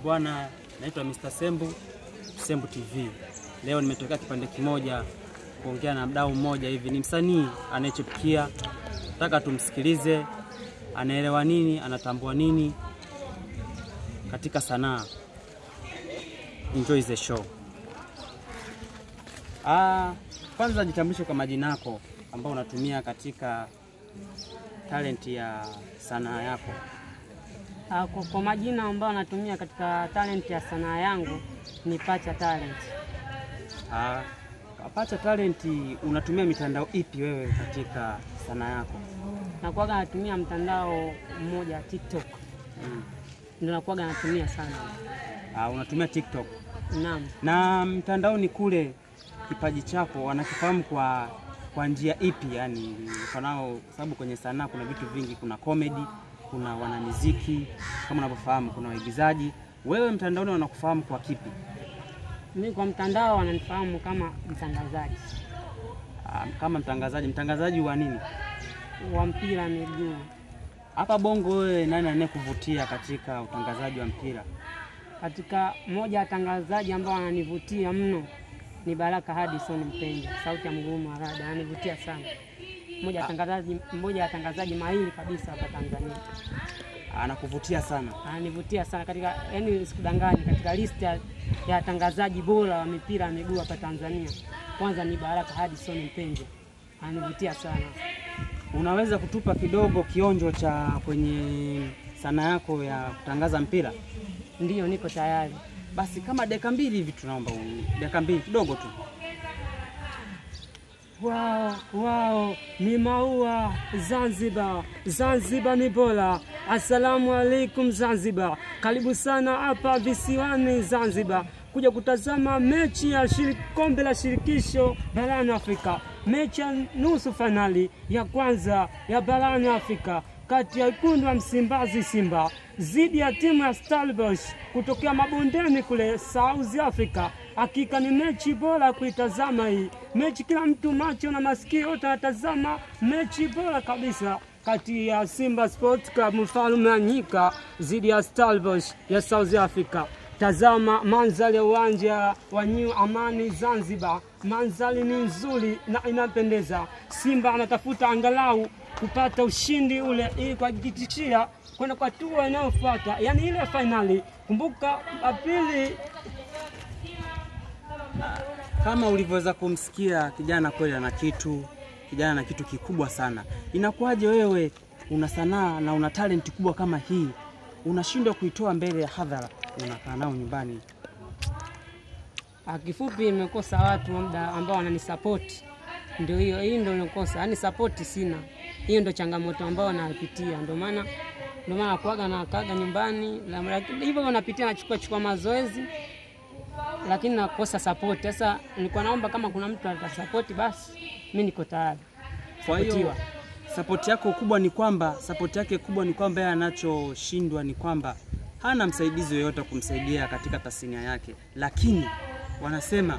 Bwana, naitwa Mr. Sembu, Sembu TV. Leo nimetokea kipande kimoja kuongea na mdau mmoja hivi. Ni msanii anayechipukia. Nataka tumsikilize, anaelewa nini, anatambua nini katika sanaa. Enjoy the show. Kwanza jitambulishe kwa majina yako ambao unatumia katika talent ya sanaa yako. Kwa majina ambayo natumia katika talent ya sanaa yangu ni Pacha Talent. Pacha Talent, unatumia mitandao ipi wewe katika sanaa yako? Nakuaga natumia mtandao mmoja TikTok. Ndio nakuaga natumia sana. Unatumia TikTok? Naam. Na mtandaoni kule kipaji chako wanakifahamu kwa njia ipi? Yani kwa sababu kwenye sanaa kuna vitu vingi, kuna comedy, kuna wanamuziki, kama unavyofahamu kuna waigizaji. Wewe mtandaoni wanakufahamu kwa kipi? Mimi kwa mtandao wananifahamu kama mtangazaji. Kama mtangazaji wa nini? Wa mpira miguu. Hapa Bongo wewe nani anayekuvutia katika utangazaji wa mpira? Katika moja ya watangazaji ambao wananivutia mno ni Baraka Hadison Mpenja, sauti ya mgumu wa rada, ananivutia sana. Mmoja ya watangazaji mahiri kabisa hapa Tanzania. Anakuvutia sana? Ananivutia sana katika, yani sikudanganya, katika list ya watangazaji bora wa mipira ya miguu hapa Tanzania. Kwanza ni Baraka Hadison Mpenja. Ananivutia sana. Unaweza kutupa kidogo kionjo cha kwenye sanaa yako ya kutangaza mpira? Ndiyo, niko tayari. Basi kama dakika 2 hivi tunaomba dakika 2 kidogo tu. Wow, ni maua Zanzibar. Zanzibar ni bora. Assalamu alaikum Zanzibar. Karibu sana hapa visiwani Zanzibar kuja kutazama mechi ya kombe la shirikisho barani Afrika. Mechi ya nusu finali ya kwanza ya barani Afrika kati ya wekundu wa Msimbazi Simba zidi ya timu ya Stellenbosch kutokea mabondeni kule South Africa. Hakika ni mechi bora kuitazama hii. Mechi kila mtu macho na masikio yote anatazama, mechi bora kabisa kati ya Simba Sports Club Mfalme wa Nyika zidi ya Stellenbosch ya South Africa. Tazama mandhari ya uwanja wa New Amani Zanzibar. Mandhari ni nzuri na inapendeza. Simba anatafuta angalau kupata ushindi ule ili kuhakikishia kwenda kwa hatua inayofuata, yani ile finali. Kumbuka Aprili. Kama ulivyoweza kumsikia kijana, kweli ana kitu, kijana na kitu kikubwa sana. Inakuwaje wewe una sanaa na una talent kubwa kama hii, unashindwa kuitoa mbele ya hadhara, unakaa nao nyumbani? Kifupi nimekosa watu ambao wananisupport. Ndio hii ndio nikosa. Yani support sina. Hiyo ndio changamoto ambayo napitia. Ndio maana kuaga na kaga nyumbani, hivyo wanapitia nachukua mazoezi, lakini nakosa support. Sasa nilikuwa naomba kama kuna mtu atasupport basi mimi niko tayari. Kwa hiyo support yako kubwa ni kwamba yeye anachoshindwa ni kwamba hana msaidizi yoyote kumsaidia katika tasnia yake. Lakini wanasema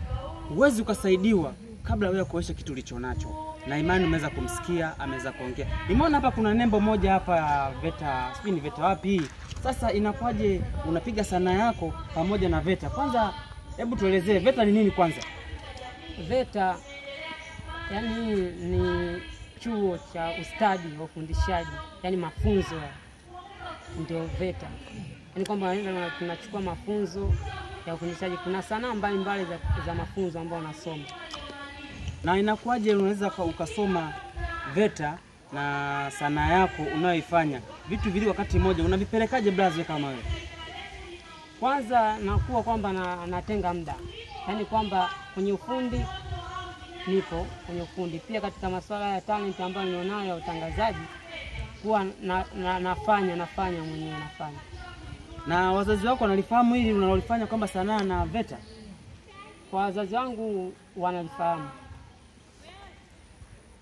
huwezi ukasaidiwa kabla wewe kuonyesha kitu ulichonacho. Na imani umeweza kumsikia, ameweza kuongea. Nimeona hapa kuna nembo moja hapa ya VETA, sijui ni VETA wapi. Sasa inakuwaje unapiga sanaa yako pamoja na VETA? Kwanza hebu tuelezee VETA ni nini kwanza? VETA yani ni chuo cha ustadi wa ufundishaji, yani mafunzo. Ndio VETA. Yani kwamba tunachukua mafunzo ya ufundishaji. Kuna sanaa mbalimbali za mafunzo ambayo unasoma. Na inakuwaje unaweza ukasoma VETA na sanaa yako unayoifanya vitu vile wakati mmoja? Unavipelekaje blaze kama wewe? Kwanza nakuwa kwamba natenga muda. Yani kwamba kwenye ufundi nipo kwenye ufundi, pia katika masuala ya talent ambayo nilionayo ya utangazaji kuwa nafanya mwenyewe. Na wazazi wako wanalifahamu hili unalolifanya kwamba sanaa na VETA? Kwa wazazi wangu wanalifahamu.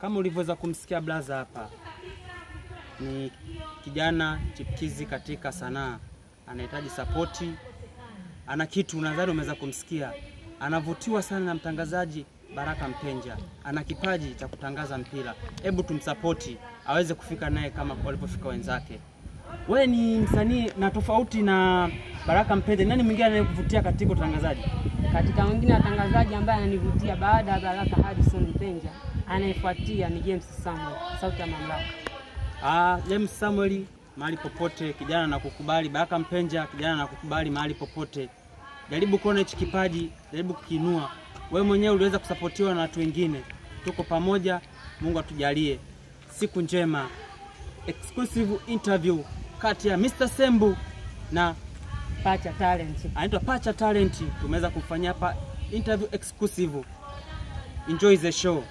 Kama ulivyoweza kumsikia blaza hapa, ni kijana chipukizi katika sanaa, anahitaji support, ana kitu. Nadhani umeweza kumsikia, anavutiwa sana na mtangazaji Baraka Mpenja, ana kipaji cha kutangaza mpira. Hebu tumsupport aweze kufika naye kama walipofika wenzake. wewe ni msanii na tofauti na Baraka Mpenja, nani mwingine anayekuvutia katika utangazaji? Katika wengine watangazaji ambaye ananivutia baada ya Baraka Harrison Mpenja, anayefuatia ni James Samuel, sauti ya mamlaka. James Samuel mahali popote, kijana na kukubali. Baraka Mpenja, kijana na kukubali mahali popote. Jaribu kuona hichi kipaji, jaribu kukiinua. Wewe mwenyewe uliweza kusapotiwa na watu wengine. Tuko pamoja, Mungu atujalie. Siku njema. Exclusive interview kati ya Mr. Sembu na Pacha Talent. Anaitwa Pacha Talent. Tumeweza kufanya hapa interview exclusive. Enjoy the show.